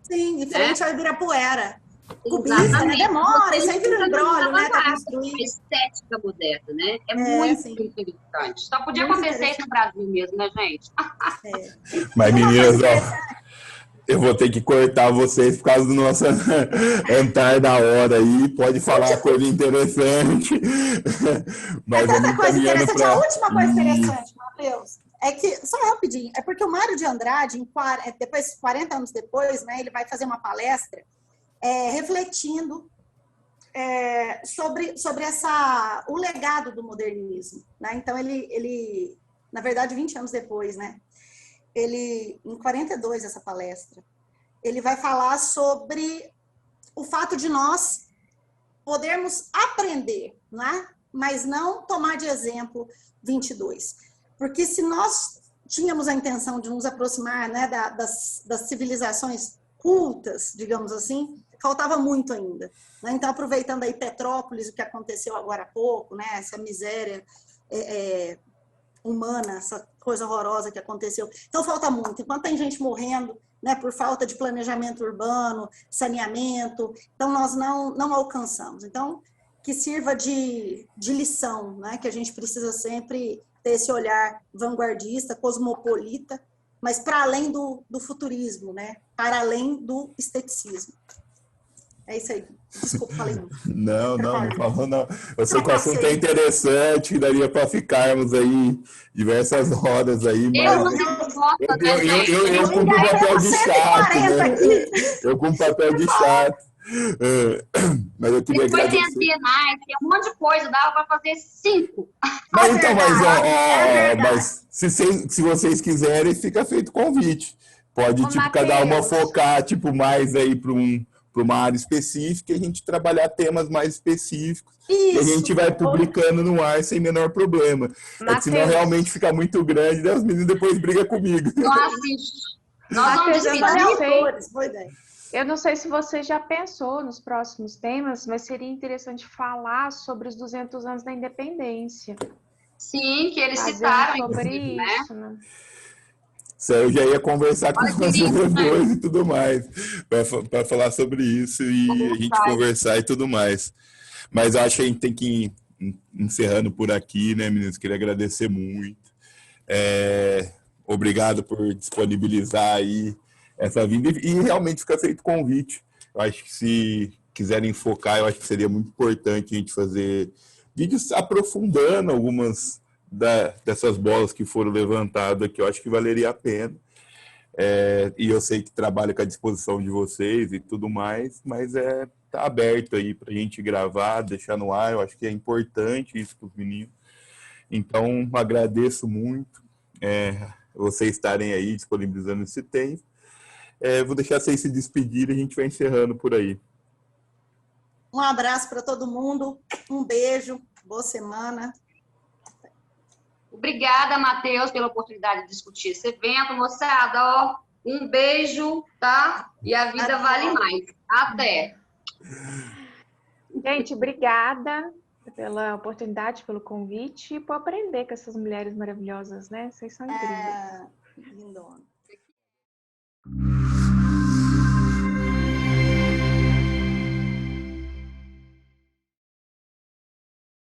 Sim, em frente ao Ibirapuera. Cubista, né? Demora, isso aí vira um embrólio, né? Tá construído. A estética moderna, né? É muito interessante. Só podia acontecer isso no Brasil mesmo, né, gente? Mas, meninas, ó, eu vou ter que cortar vocês por causa do nosso entrar da hora aí. Pode falar coisa interessante. Mas outra coisa interessante, a última coisa interessante, Matheus, é que, só rapidinho, é porque o Mário de Andrade, depois, 40 anos depois, né, ele vai fazer uma palestra refletindo sobre o legado do modernismo. Né? Então, ele, na verdade, 20 anos depois, né, ele, em 42, essa palestra, ele vai falar sobre o fato de nós podermos aprender, né? Mas não tomar de exemplo 22. Porque se nós tínhamos a intenção de nos aproximar, né, das civilizações cultas, digamos assim, faltava muito ainda. Né? Então, aproveitando aí Petrópolis, o que aconteceu agora há pouco, né, essa miséria humana, essa coisa horrorosa que aconteceu. Então, falta muito. Enquanto tem gente morrendo, né, por falta de planejamento urbano, saneamento, então nós não alcançamos. Então, que sirva de lição, né, que a gente precisa sempre ter esse olhar vanguardista, cosmopolita, mas para além do futurismo, né, para além do esteticismo. É isso aí. Desculpa, falei muito. Não falou não. Eu sei que o assunto é interessante, que daria para ficarmos aí diversas horas aí, mas eu cumpro o papel de chato, né? Eu cumpro o papel de chato. Mas eu queria depois agradecer. tem antenais, tem um monte de coisa, dava para fazer 5. Mas então, mas se vocês quiserem, fica feito o convite. Pode, cada uma focar, mais aí para uma área específica e a gente trabalhar temas mais específicos. Isso. E a gente vai publicando no ar sem menor problema. Senão realmente fica muito grande, né? Os meninos depois brigam comigo. Nós vamos despedir. Eu não sei se você já pensou nos próximos temas, mas seria interessante falar sobre os 200 anos da independência. Sim, que eles citaram. Sobre isso, né? Eu já ia conversar com você depois e tudo mais, para falar sobre isso e a gente conversar e tudo mais. Mas eu acho que a gente tem que ir encerrando por aqui, né, meninos? Queria agradecer muito. Obrigado por disponibilizar aí essa vinda e realmente fica feito o convite. Eu acho que se quiserem focar, eu acho que seria muito importante a gente fazer vídeos aprofundando algumas dessas bolas que foram levantadas, que eu acho que valeria a pena. E eu sei que trabalho com a disposição de vocês e tudo mais, mas tá aberto aí para a gente gravar, deixar no ar. Eu acho que é importante isso para os meninos. Então, agradeço muito vocês estarem aí disponibilizando esse tempo. Vou deixar vocês se despedirem e a gente vai encerrando por aí. Um abraço para todo mundo, um beijo, boa semana. Obrigada, Matheus, pela oportunidade de discutir esse evento, moçada. Um beijo, tá? E a vida vale mais. Até! Gente, obrigada pela oportunidade, pelo convite e por aprender com essas mulheres maravilhosas, né? Vocês são incríveis. Lindona.